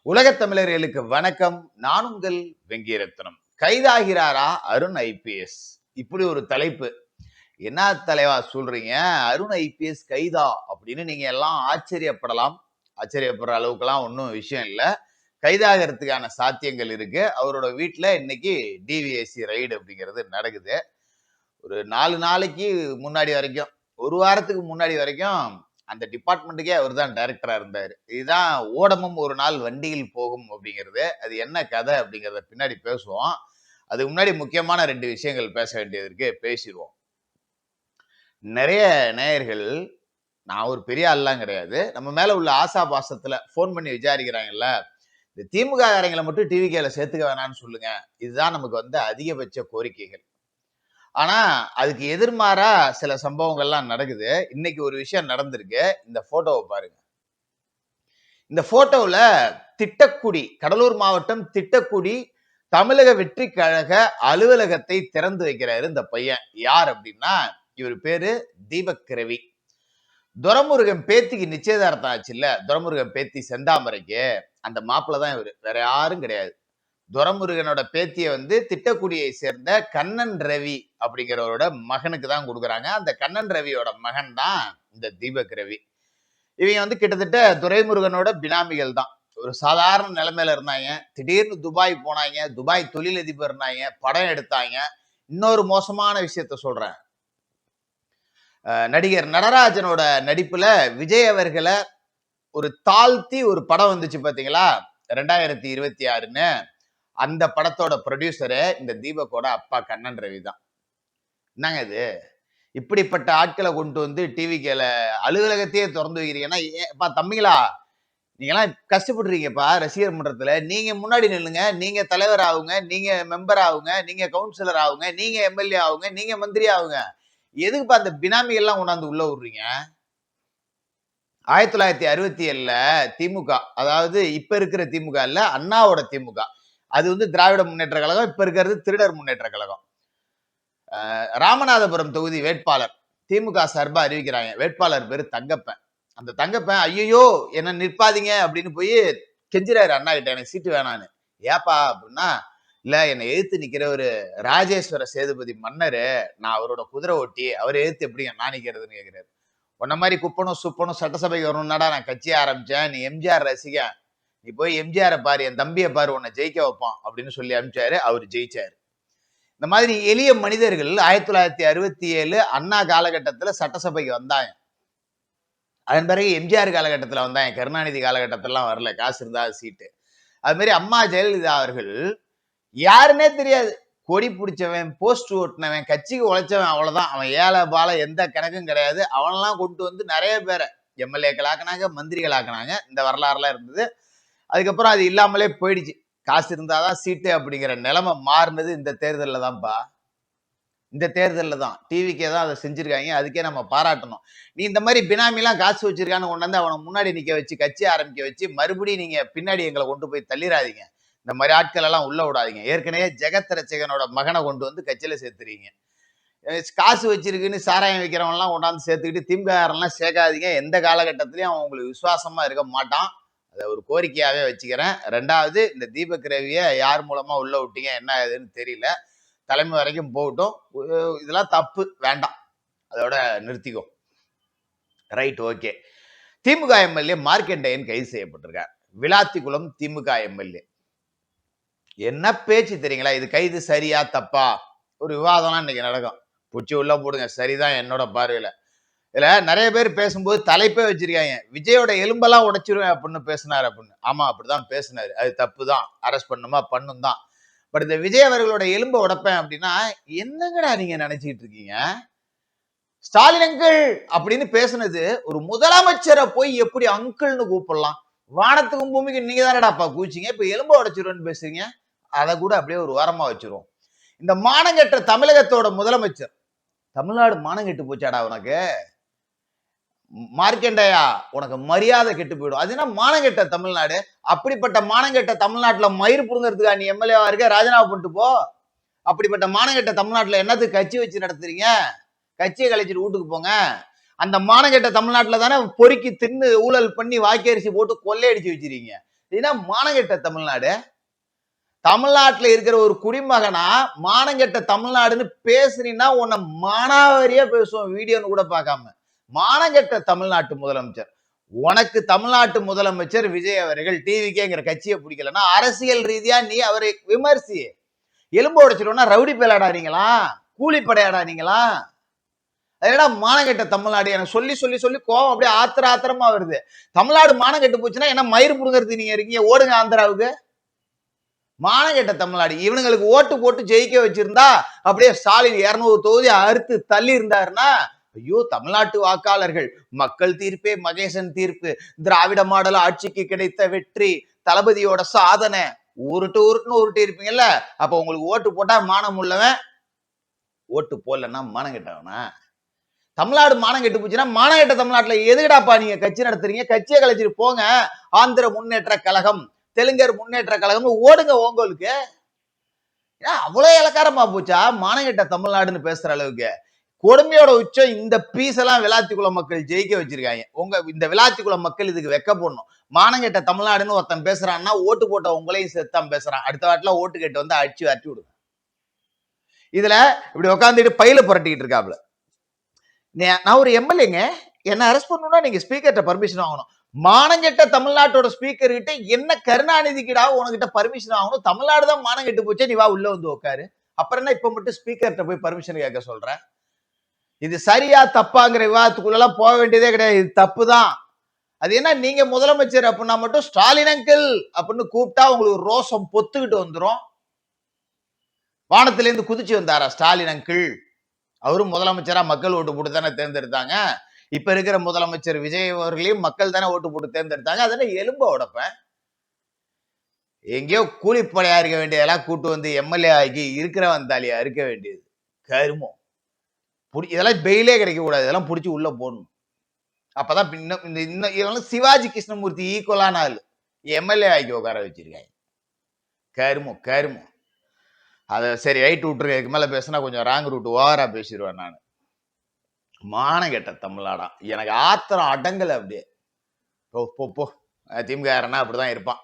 உலகத் தமிழர்களுக்கு வணக்கம். நான் உங்கள் வெங்கிரத்னம். கைதாகிறாரா அருண் ஐபிஎஸ்? இப்படி ஒரு தலைப்பு. என்ன தலைவா சொல்றீங்க? அருண் ஐபிஎஸ் கைதா அப்படின்னு நீங்க எல்லாம் ஆச்சரியப்படலாம். ஆச்சரியப்படுற அளவுக்குலாம் ஒன்றும் விஷயம் இல்லை. கைதாகிறதுக்கான சாத்தியங்கள் இருக்கு. அவரோட வீட்டுல இன்னைக்கு டிவிஎஸ்சி ரைடு அப்படிங்கிறது நடக்குது. ஒரு 4 நாளைக்கு முன்னாடி வரைக்கும், ஒரு வாரத்துக்கு முன்னாடி வரைக்கும் அந்த டிபார்ட்மெண்ட்டுக்கே அவர் தான் டைரக்டரா இருந்தாரு. இதுதான் ஓடமும் ஒரு நாள் வண்டியில் போகும் அப்படிங்கிறது. அது என்ன கதை அப்படிங்கிறத பின்னாடி பேசுவோம். அதுக்கு முன்னாடி முக்கியமான 2 விஷயங்கள் பேச வேண்டியது இருக்கு. பேசிருவோம். நிறைய நேயர்கள், நான் ஒரு பெரிய ஆள்லாம் கிடையாது. நம்ம மேல உள்ள ஆசா பாசத்துல ஃபோன் பண்ணி விசாரிக்கிறாங்கல்ல, இந்த திமுக காரங்கள மட்டும் டிவிகேல சேர்த்துக்க வேணாம்னு சொல்லுங்க. இதுதான் நமக்கு வந்த அதிகபட்ச கோரிக்கைகள். ஆனா, அதுக்கு எதிர்மாறா சில சம்பவங்கள்லாம் நடக்குது. இன்னைக்கு ஒரு விஷயம் நடந்திருக்கு. இந்த போட்டோவ பாருங்க. இந்த போட்டோவுல திட்டக்குடி, கடலூர் மாவட்டம் திட்டக்குடி தமிழக வெற்றி கழக அலுவலகத்தை திறந்து வைக்கிறாரு இந்த பையன். யார் அப்படின்னா, இவர் பேரு தீபக் ரவி. துரைமுருகன் பேத்திக்கு நிச்சயதார்த்தம் ஆச்சுல்ல, துரைமுருகன் பேத்தி செந்தாமரைக்கு, அந்த மாப்பிள தான் இவரு. வேற யாரும் கிடையாது. துரைமுருகனோட பேத்தியை வந்து திட்டக்குடியை சேர்ந்த கண்ணன் ரவி அப்படிங்கிறவரோட மகனுக்கு தான் கொடுக்குறாங்க. அந்த கண்ணன் ரவியோட மகன் தான் இந்த தீபக் ரவி. இவங்க வந்து கிட்டத்தட்ட துரைமுருகனோட பினாமிகள் தான். ஒரு சாதாரண நிலைமையில இருந்தாங்க. திடீர்னு துபாய் போனாங்க. துபாய் தொழிலதிபர் இருந்தாங்க. படம் எடுத்தாங்க. இன்னொரு மோசமான விஷயத்த சொல்றேன். நடிகர் நடராஜனோட நடிப்புல விஜய் அவர்களை ஒரு தாழ்த்தி ஒரு படம் வந்துச்சு பாத்தீங்களா, 2026ன்னு. அந்த படத்தோட ப்ரொடியூசரு இந்த தீபக்கோட அப்பா கண்ணன் ரவி தான். என்னங்க இது? இப்படிப்பட்ட ஆட்களை கொண்டு வந்து டிவிகேல அலுவலகத்தையே திறந்து வைக்கிறீங்கன்னா, தம்பிங்களா, நீங்கெல்லாம் கஷ்டப்படுறீங்கப்பா ரசிகர் மன்றத்துல. நீங்க முன்னாடி நில்லுங்க. நீங்க தலைவர் ஆகுங்க, நீங்க மெம்பர் ஆகுங்க, நீங்க கவுன்சிலர் ஆகுங்க, நீங்க எம்எல்ஏ ஆகுங்க, நீங்க மந்திரி ஆகுங்க. எதுக்குப்பா அந்த பினாமி எல்லாம் கொண்டாந்து உள்ள விடுறீங்க? 1967ல திமுக, அதாவது இப்ப இருக்கிற திமுக இல்ல, அண்ணாவோட திமுக. அது வந்து திராவிட முன்னேற்ற கழகம். இப்ப இருக்கிறது திருடர் முன்னேற்ற கழகம். ராமநாதபுரம் தொகுதி வேட்பாளர் திமுக சார்பா அறிவிக்கிறாங்க. வேட்பாளர் பேரு தங்கப்பன். அந்த தங்கப்பன், ஐயோ என்ன நிற்பாதீங்க அப்படின்னு போய் கெஞ்சிறாரு அண்ணா கிட்ட, எனக்கு சீட்டு வேணான்னு. ஏப்பா அப்படின்னா, இல்ல என்னை எதிர்த்து நிக்கிற ஒரு ராஜேஸ்வர சேதுபதி மன்னரு, நான் அவரோட குதிரை ஓட்டி, அவரை எதிர்த்து எப்படிங்க நான் நிக்கிறதுன்னு கேட்கிறாரு. உன்ன மாதிரி குப்பனும் சுப்பனும் சட்டசபைக்கு வரணும்னாடா நான் கட்சியை ஆரம்பிச்சேன். நீ எம்ஜிஆர் ரசிகன், நீ போய் எம்ஜிஆரை பாரு, என் தம்பியை பாரு, உன்னை ஜெயிக்க வைப்பான் அப்படின்னு சொல்லி அனுப்பிச்சாரு. அவர் ஜெயிச்சாரு. இந்த மாதிரி எளிய மனிதர்கள் 1967 அண்ணா காலகட்டத்துல சட்டசபைக்கு வந்தாங்க. அதன் பிறகு எம்ஜிஆர் காலகட்டத்துல வந்தாங்க. கருணாநிதி காலகட்டத்திலாம் வரல. காசு இருந்தா சீட்டு. அது மாதிரி அம்மா ஜெயலலிதா அவர்கள் யாருன்னே தெரியாது. கொடி பிடிச்சவன், போஸ்ட் ஓட்டினவன், கட்சிக்கு உழைச்சவன், அவ்வளவுதான். அவன் ஏழை பால எந்த கணக்கும் கிடையாது. அவனெல்லாம் கொண்டு வந்து நிறைய பேரை எம்எல்ஏக்கள் ஆக்கினாங்க, மந்திரிகள் ஆக்கினாங்க. இந்த வரலாறுலாம் இருந்தது. அதுக்கப்புறம் அது இல்லாமலே போயிடுச்சு. காசு இருந்தாதான் சீட்டு அப்படிங்கிற நிலைமை மாறினது இந்த தேர்தலில் தான்ப்பா. இந்த தேர்தலில் தான் டிவிக்கே தான் அதை செஞ்சிருக்காங்க. அதுக்கே நம்ம பாராட்டணும். நீ இந்த மாதிரி பினாமிலாம் காசு வச்சிருக்கான்னு கொண்டாந்து அவனை முன்னாடி நிக்க வச்சு கட்சி ஆரம்பிக்க வச்சு மறுபடியும் நீங்க பின்னாடி எங்களை கொண்டு போய் தள்ளிடாதீங்க. இந்த மாதிரி ஆட்கள் எல்லாம் உள்ள விடாதீங்க. ஏற்கனவே ஜெகத் ரட்சகனோட மகனை கொண்டு வந்து கட்சியில சேர்த்துறீங்க. காசு வச்சிருக்குன்னு சாராயம் வைக்கிறவன் எல்லாம் கொண்டாந்து சேர்த்துக்கிட்டு திமுகலாம் சேர்க்காதீங்க. எந்த காலகட்டத்திலையும் அவன் உங்களுக்கு விசுவாசமா இருக்க மாட்டான். அதை ஒரு கோரிக்கையாவே வச்சுக்கிறேன். ரெண்டாவது, இந்த தீபக் ரவியை யார் மூலமா உள்ள விட்டீங்க என்ன ஏதுன்னு தெரியல. தலைமை வரைக்கும் போகட்டும். இதெல்லாம் தப்பு, வேண்டாம், அதோட நிறுத்திக்கோ. Right, okay. திமுக எம்எல்ஏ மார்க்கெண்டையன் கைது செய்யப்பட்டிருக்கார். விளாத்திக்குளம் திமுக எம்எல்ஏ. என்ன பேச்சு தெரியுங்களா? இது கைது சரியா தப்பா ஒரு விவாதம்லாம் இன்னைக்கு நடக்கும். பூச்சி உள்ள போடுங்க, சரிதான் என்னோட பார்வையில. இதுல நிறைய பேர் பேசும்போது தலைப்பே வச்சிருக்காங்க, விஜயோட எலும்பெல்லாம் உடைச்சிருவேன் அப்படின்னு பேசினாரு அப்படின்னு. ஆமா, அப்படிதான் பேசினாரு. அது தப்பு தான், அரெஸ்ட் பண்ணுமா பண்ணும் தான். பட் இந்த விஜய் அவர்களோட எலும்பை உடைப்பேன் அப்படின்னா என்னங்கடா நீங்க நினைச்சிட்டு இருக்கீங்க? ஸ்டாலின் அங்கிள் அப்படின்னு பேசுனது ஒரு முதலமைச்சரை போய் எப்படி அங்கிள்னு கூப்பிடலாம்? வானத்துக்கும் பூமிக்கும் நீங்க தானடாப்பா கூச்சிங்க, இப்ப எலும்பை உடைச்சிருவேன்னு பேசுறீங்க. அதை கூட அப்படியே ஒரு வாரமா வச்சிருவோம். இந்த மானங்கெட்ட தமிழகத்தோட முதலமைச்சர், தமிழ்நாடு மானங்கெட்டு போச்சாடா உனக்கு? மார்க்கெண்டையா, உனக்கு மரியாதை கெட்டு போயிடும். அது என்ன மானங்கெட்ட தமிழ்நாடு? அப்படிப்பட்ட மானங்கெட்ட தமிழ்நாட்டுல மயிர் புடுங்கிறதுக்கா நீ எம்எல்ஏவா இருக்க? ராஜினாமா பண்ணிட்டு போ. அப்படிப்பட்ட மானங்கெட்ட தமிழ்நாட்டுல என்னத்துக்கு கட்சி வச்சு நடத்துறீங்க? கட்சியை கழிச்சிட்டு வீட்டுக்கு போங்க. அந்த மானங்கெட்ட தமிழ்நாட்டுல தானே பொறுக்கி தின்னு ஊழல் பண்ணி வாக்கரிசி போட்டு கொள்ளையடிச்சு வச்சிருக்கீங்க. ஏன்னா மானங்கெட்ட தமிழ்நாடு. தமிழ்நாட்டுல இருக்கிற ஒரு குடிமகனா மானங்கெட்ட தமிழ்நாடுன்னு பேசுறீன்னா உன்னை மானாவாரியா பேசுவோம், வீடியோன்னு கூட பார்க்காம. மானங்கெட்ட தமிழ்நாட்டு முதலமைச்சர். உனக்கு தமிழ்நாட்டு முதலமைச்சர் விஜய் அவர்கள் டிவிக்கேங்கிற கட்சியை பிடிக்கலன்னா அரசியல் ரீதியா நீ அவரை விமர்சி. எலும்பு உடைச்சிடுவோம்னா ரவுடி பேலாடாதீங்களா, கூலிப்படையாடாதீங்களா? அதேடா மானங்கெட்ட தமிழ்நாடு. எனக்கு சொல்லி சொல்லி சொல்லி கோவம் அப்படியே ஆத்திரமா வருது. தமிழ்நாடு மானம் கெட்டு போச்சுன்னா என்ன மயிர் புடுங்கிறது நீங்க இருக்கீங்க, ஓடுங்க ஆந்திராவுக்கு. மானங்கெட்ட தமிழ்நாடு. இவனுங்களுக்கு ஓட்டு போட்டு ஜெயிக்க வச்சிருந்தா அப்படியே ஸ்டாலின் 200 தொகுதி அறுத்து தள்ளி இருந்தாருன்னா, ஐயோ தமிழ்நாட்டு வாக்காளர்கள், மக்கள் தீர்ப்பே மகேசன் தீர்ப்பு, திராவிட மாடல் ஆட்சிக்கு கிடைத்த வெற்றி, தளபதியோட சாதனை, உருட்டுன்னு உருட்டி இருப்பீங்கல்ல. அப்ப உங்களுக்கு ஓட்டு போட்டா மானம் உள்ளவன், ஓட்டு போடலன்னா மானம் கெட்டவனா? தமிழ்நாடு மானம் கெட்டு போச்சுன்னா மானங்கெட்ட தமிழ்நாட்டுல எதுக்கடாப்பா நீங்க கட்சி நடத்துறீங்க? கட்சியை கலைச்சிட்டு போங்க. ஆந்திர முன்னேற்ற கழகம், தெலுங்கர் முன்னேற்ற கழகம் ஓடுங்க உங்களுக்கு. அவ்வளவு இலக்காரமா போச்சா மானங்கெட்ட தமிழ்நாடுன்னு பேசுற அளவுக்கு? கொடுமையோட உச்சம் இந்த பீஸ் எல்லாம் விளாத்திக்குள மக்கள் ஜெயிக்க வச்சிருக்காங்க. உங்க இந்த விளாத்திக்குள மக்கள் இதுக்கு வெக்க போடணும். மானங்கெட்ட தமிழ்நாடுன்னு ஒருத்தன் பேசுறான்னா ஓட்டு போட்ட உங்களையும் சேர்த்தான் பேசுறான். அடுத்த வாட்டில ஓட்டு கேட்டு வந்து அடிச்சு விடுங்க. இதுல இப்படி உட்காந்துட்டு பையில புரட்டிக்கிட்டு இருக்காப்ல. நான் ஒரு எம்எல்ஏங்க, என்ன அரெஸ்ட் பண்ணணும்னா நீங்க ஸ்பீக்கர்கிட்ட பர்மிஷன் வாங்கணும். மானங்கெட்ட தமிழ்நாட்டோட ஸ்பீக்கர் கிட்ட என்ன கருணாநிதிக்கிடா உனக்கிட்ட பர்மிஷன் வாங்கணும்? தமிழ்நாடு தான் மானம் கெட்டு போச்சே, நீ வா உள்ள வந்து உட்காரு. அப்புறம் என்ன இப்ப மட்டும் ஸ்பீக்கர்கிட்ட போய் பர்மிஷன் கேட்க சொல்ற? இது சரியா தப்பாங்கிற விவாதத்துக்குள்ள எல்லாம் போக வேண்டியதே கிடையாது. இது தப்பு தான். அது என்ன நீங்க முதலமைச்சர் அப்படின்னா மட்டும் ஸ்டாலின் அங்கிள் அப்படின்னு கூப்பிட்டா உங்களுக்கு ரோசம் பொத்துக்கிட்டு வந்துடும். வானத்துல இருந்து குதிச்சு வந்தாரா ஸ்டாலின் அங்கிள்? அவரும் முதலமைச்சரா மக்கள் ஓட்டு போட்டு தானே தேர்ந்தெடுத்தாங்க. இப்ப இருக்கிற முதலமைச்சர் விஜய் அவர்களையும் மக்கள் தானே ஓட்டு போட்டு தேர்ந்தெடுத்தாங்க. அதனால எலும்ப உடப்பேன். எங்கேயோ கூலிப்படையா இருக்க வேண்டியதெல்லாம் கூட்டு வந்து எம்எல்ஏ ஆகி இருக்கிறவன் தாலியா இருக்க வேண்டியது. கருமம். இதெல்லாம் பெயிலே கிடைக்க கூடாது. இதெல்லாம் பிடிச்சி உள்ள போடணும். அப்பதான் இன்னும் சிவாஜி கிருஷ்ணமூர்த்தி ஈக்குவலான ஆளு எம்எல்ஏ ஆகி உட்கார வச்சிருக்காங்க. கருமம் கருமம். அதை சரி ரைட் விட்டுருக்க. இதுக்கு மேல பேசினா கொஞ்சம் ராங் ரூட் ஓவரா பேசிடுவேன் நான். மானம் கெட்ட தமிழ்நாடா. எனக்கு ஆத்திரம் அடங்கல. அப்படியே போ திமுக அப்படிதான் இருப்பான்.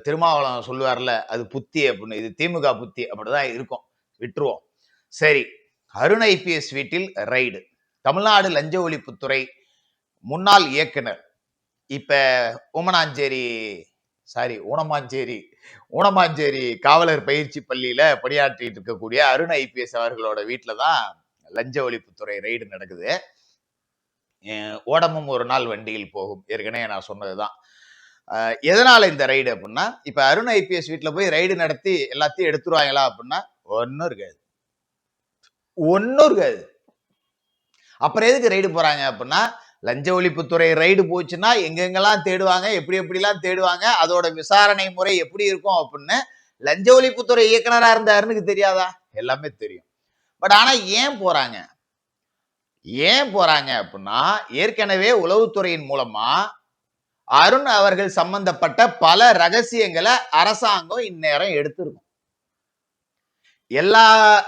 திருமாவளவன் சொல்லுவார்ல, அது புத்தி அப்படின்னு. இது திமுக புத்தி அப்படிதான் இருக்கும். விட்டுருவோம். சரி, அருண் ஐபிஎஸ் வீட்டில் ரைடு. தமிழ்நாடு லஞ்ச ஒழிப்புத்துறை முன்னாள் இயக்குனர், இப்ப ஊனமாஞ்சேரி காவலர் பயிற்சி பள்ளியில பணியாற்றிட்டு இருக்கக்கூடிய அருண் ஐபிஎஸ் அவர்களோட வீட்டுல தான் லஞ்ச ஒழிப்புத்துறை ரைடு நடக்குது. ஓடமும் ஒரு நாள் வண்டியில் போகும், ஏற்கனவே நான் சொன்னதுதான். எதனால இந்த ரைடு அப்படின்னா, இப்ப அருண் ஐபிஎஸ் வீட்டுல போய் ரைடு நடத்தி எல்லாத்தையும் எடுத்துருவாங்களா அப்படின்னா ஒன்னும் இருக்காது. அப்புறம் எதுக்கு ரைடு போறாங்க அப்படின்னா, லஞ்ச ஒழிப்புத்துறை ரைடு போச்சுன்னா எங்கெங்கெல்லாம் தேடுவாங்க, எப்படிலாம் தேடுவாங்க, அதோட விசாரணை முறை எப்படி இருக்கும் அப்படின்னு லஞ்ச ஒழிப்புத்துறை இயக்குனரா இருந்த அருணுக்கு தெரியாதா? எல்லாமே தெரியும். பட் ஆனா ஏன் போறாங்க அப்படின்னா, ஏற்கனவே உளவுத்துறையின் மூலமா அருண் அவர்கள் சம்பந்தப்பட்ட பல ரகசியங்களை அரசாங்கம் இந்நேரம் எடுத்திருக்கும்.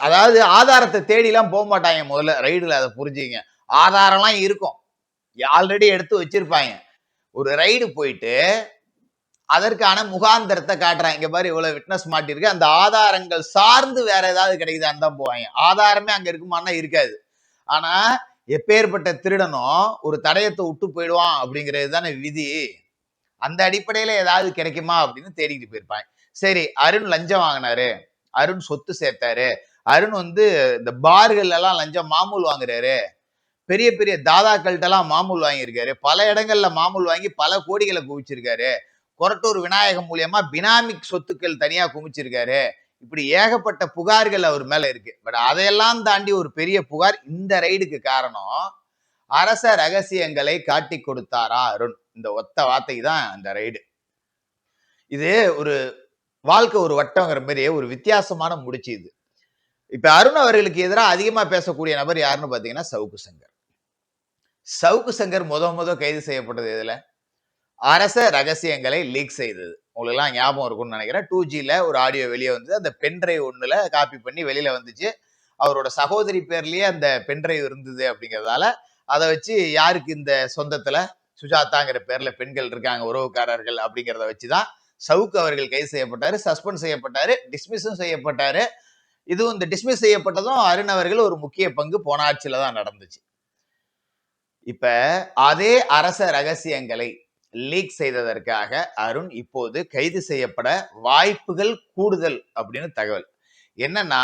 அதாவது ஆதாரத்தை தேடி எல்லாம் போக மாட்டாங்க. முதல்ல ரைடுல அதை புரிஞ்சுங்க. ஆதாரம்லாம் இருக்கும், ஆல்ரெடி எடுத்து வச்சிருப்பாங்க. ஒரு ரைடு போயிட்டு அதற்கான முகாந்திரத்தை காட்டுறாங்க. இங்க பாரு இவ்வளவு விட்னஸ் மாட்டிருக்கு, அந்த ஆதாரங்கள் சார்ந்து வேற ஏதாவது கிடைக்குதான்னு தான் போவாங்க. ஆதாரமே அங்க இருக்குமான்னா இருக்காது. ஆனா எப்பேற்பட்ட திருடனும் ஒரு தடயத்தை விட்டு போயிடுவான் அப்படிங்கிறது தானே விதி. அந்த அடிப்படையில ஏதாவது கிடைக்குமா அப்படின்னு தேடிட்டு போயிருப்பாங்க. சரி, அருண் லஞ்சம் வாங்கினாரு, அருண் சொத்து சேர்த்தாரு, அருண் இந்த பார்கள் எல்லாம் லஞ்சம் மாமூல் வாங்குறாரு, பெரிய பெரிய தாதாக்கள்கிட்ட எல்லாம் மாமூல் வாங்கியிருக்காரு, பல இடங்கள்ல மாமூல் வாங்கி பல கோடிகளை குவிச்சிருக்காரு, கொரட்டூர் விநாயகம் மூலியமா பினாமிக் சொத்துக்கள் தனியா குவிச்சிருக்காரு, இப்படி ஏகப்பட்ட புகார்கள் அவர் மேல இருக்கு. பட் அதையெல்லாம் தாண்டி ஒரு பெரிய புகார் இந்த ரைடுக்கு காரணம், அரச ரகசியங்களை காட்டி கொடுத்தாரா அருண். இந்த ஒத்த வார்த்தை தான் அந்த ரைடு. இது ஒரு வாழ்க்கை ஒரு வட்டங்கிற மாதிரி ஒரு வித்தியாசமான முடிச்சு இது. இப்ப அருண் அவர்களுக்கு எதிராக அதிகமா பேசக்கூடிய நபர் யாருன்னு பாத்தீங்கன்னா சவுக்கு சங்கர். சவுக்கு சங்கர் முத கைது செய்யப்பட்டது எதுல? அரச ரகசியங்களை லீக் செய்தது. உங்களுக்கு எல்லாம் ஞாபகம் இருக்கும்னு நினைக்கிறேன். 2Gல ஒரு ஆடியோ வெளியே வந்து அந்த பென்ட்ரைவ் ஒண்ணுல காப்பி பண்ணி வெளியில வந்துச்சு. அவரோட சகோதரி பேர்லயே அந்த பென்ட்ரைவ் இருந்தது அப்படிங்கிறதால அதை வச்சு யாருக்கு இந்த சொந்தத்துல சுஜாதாங்கிற பேர்ல பெண்கள் இருக்காங்க உறவுக்காரர்கள் அப்படிங்கிறத வச்சுதான் சவுக்கு அவர்கள் கைது செய்யப்பட்டாரு, சஸ்பெண்ட் செய்யப்பட்டாரு, டிஸ்மிஸும் செய்யப்பட்டாரு. இதுவும் இந்த டிஸ்மிஸ் செய்யப்பட்டதும் அருண் அவர்கள் ஒரு முக்கிய பங்கு போன ஆட்சியில தான் நடந்துச்சு. இப்ப அதே அரச ரகசியங்களை லீக் செய்ததற்காக அருண் இப்போது கைது செய்யப்பட வாய்ப்புகள் கூடுதல் அப்படின்னு தகவல். என்னன்னா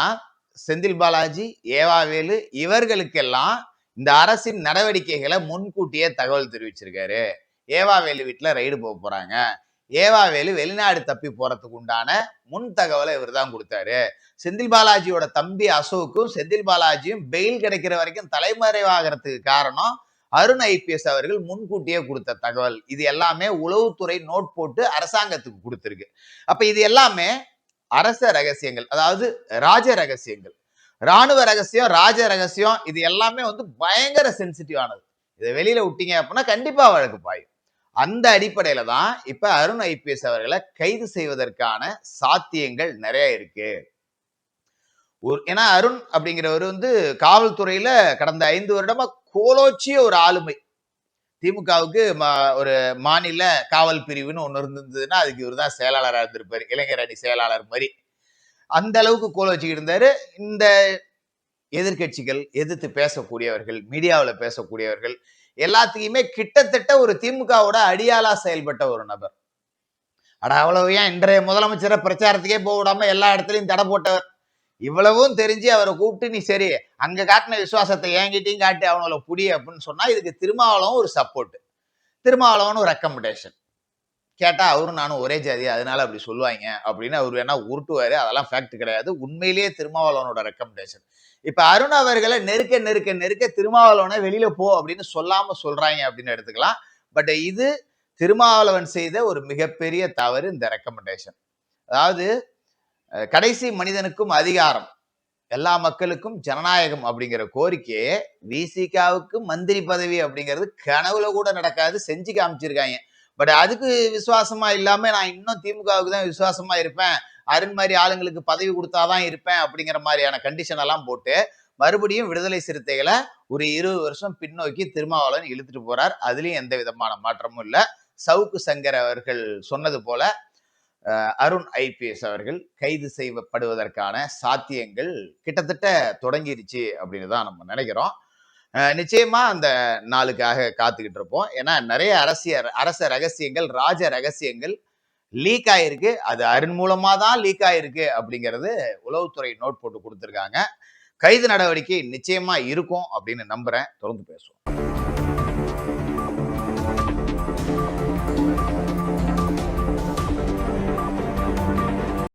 செந்தில் பாலாஜி, ஏவாவேலு இவர்களுக்கெல்லாம் இந்த அரசின் நடவடிக்கைகளை முன்கூட்டியே தகவல் தெரிவிச்சிருக்காரு. ஏவாவேலு வீட்டுல ரைடு போக போறாங்க, ஏவாவேலு வெளிநாடு தப்பி போறதுக்கு உண்டான முன் தகவலை இவர் தான் கொடுத்தாரு. செந்தில் பாலாஜியோட தம்பி அசோக்கும் செந்தில் பாலாஜியும் பெயில் கிடைக்கிற வரைக்கும் தலைமறைவாகிறதுக்கு காரணம் அருண் ஐபிஎஸ் அவர்கள் முன்கூட்டியே கொடுத்த தகவல். இது எல்லாமே உளவுத்துறை நோட் போட்டு அரசாங்கத்துக்கு கொடுத்திருக்கு. அப்ப இது எல்லாமே அரச ரகசியங்கள், அதாவது ராஜ ரகசியங்கள். ராணுவ ரகசியம், ராஜ ரகசியம் இது எல்லாமே பயங்கர சென்சிட்டிவானது. இதை வெளியில விட்டீங்க அப்படின்னா கண்டிப்பா வழக்கு பாயும். அந்த அடிப்படையில தான் இப்ப அருண் ஐபிஎஸ் அவர்களை கைது செய்வதற்கான சாத்தியங்கள் நிறைய இருக்கு. ஏன்னா அருண் அப்படிங்கிறவர் காவல்துறையில கடந்த 5 வருடமா கோலோச்சிய ஒரு ஆளுமை. திமுகவுக்கு ஒரு மாநில காவல் பிரிவுன்னு ஒண்ணு இருந்ததுன்னா அதுக்கு இவர் தான் செயலாளராக இருந்திருப்பாரு, இளைஞர் அணி செயலாளர் மாதிரி. அந்த அளவுக்கு கோலோச்சிக்கிட்டு இருந்தாரு. இந்த எதிர்கட்சிகள், எதிர்த்து பேசக்கூடியவர்கள், மீடியாவில் பேசக்கூடியவர்கள் எல்லாத்துக்குமே கிட்டத்தட்ட ஒரு திமுகவோட அடியாளா செயல்பட்ட ஒரு நபர். அட அவ்வளவு ஏன் இன்றைய முதலமைச்சரை பிரச்சாரத்துக்கே போக விடாம எல்லா இடத்துலையும் தடை போட்டவர். இவ்வளவும் தெரிஞ்சு அவரை கூப்பிட்டு நீ சரி அங்க காட்டின விசுவாசத்தை என்கிட்டையும் காட்டி அவங்கள புடி அப்படின்னு சொன்னா இதுக்கு திருமாவளவன் ஒரு சப்போர்ட், திருமாவளவன் ஒரு ரெக்கமெண்டேஷன். கேட்டா அவரும் நானும் ஒரே ஜாதி அதனால அப்படி சொல்லுவாங்க அப்படின்னு அவர் வேணா உருட்டுவாரு. அதெல்லாம் ஃபேக்ட் கிடையாது. உண்மையிலேயே திருமாவளவனோட ரெக்கமெண்டேஷன். இப்ப அருண் அவர்களை நெருக்க நெருக்க நெருக்க திருமாவளவனை வெளியில போ அப்படின்னு சொல்லாம சொல்றாங்க அப்படின்னு எடுத்துக்கலாம். பட் இது திருமாவளவன் செய்த ஒரு மிகப்பெரிய தவறு இந்த ரெக்கமெண்டேஷன். அதாவது கடைசி மனிதனுக்கும் அதிகாரம், எல்லா மக்களுக்கும் ஜனநாயகம் அப்படிங்கிற கோரிக்கையே விசிகாவுக்கு மந்திரி பதவி அப்படிங்கிறது கனவுல கூட நடக்காது, செஞ்சு காமிச்சிருக்காங்க. பட் அதுக்கு விசுவாசமா இல்லாம நான் இன்னும் திமுகவுக்கு தான் விசுவாசமா இருப்பேன், அருண் மாதிரி ஆளுங்களுக்கு பதவி கொடுத்தாதான் இருப்பேன் அப்படிங்கிற மாதிரியான கண்டிஷன் எல்லாம் போட்டு மறுபடியும் விடுதலை சிறுத்தைகளை ஒரு 20 வருஷம் பின்னோக்கி திருமாவளவன் இழுத்துட்டு போறார். அதுலயும் எந்த விதமான மாற்றமும் இல்ல. சவுக்கு சங்கர் அவர்கள் சொன்னது போல அருண் ஐபிஎஸ் அவர்கள் கைது செய்யப்படுவதற்கான சாத்தியங்கள் கிட்டத்தட்ட தொடங்கிருச்சு அப்படின்னு தான் நம்ம நினைக்கிறோம். நிச்சயமா அந்த நாளுக்காக காத்துக்கிட்டு இருப்போம். ஏன்னா நிறைய அரச ரகசியங்கள், ராஜ ரகசியங்கள் லீக் ஆயிருக்கு. அது அருண் மூலமா தான் லீக் ஆயிருக்கு அப்படிங்கிறது உளவுத்துறை நோட் போட்டு கொடுத்துருக்காங்க. கைது நடவடிக்கை நிச்சயமா இருக்கும் அப்படின்னு நம்புறேன். தொடர்ந்து பேசுவோம்.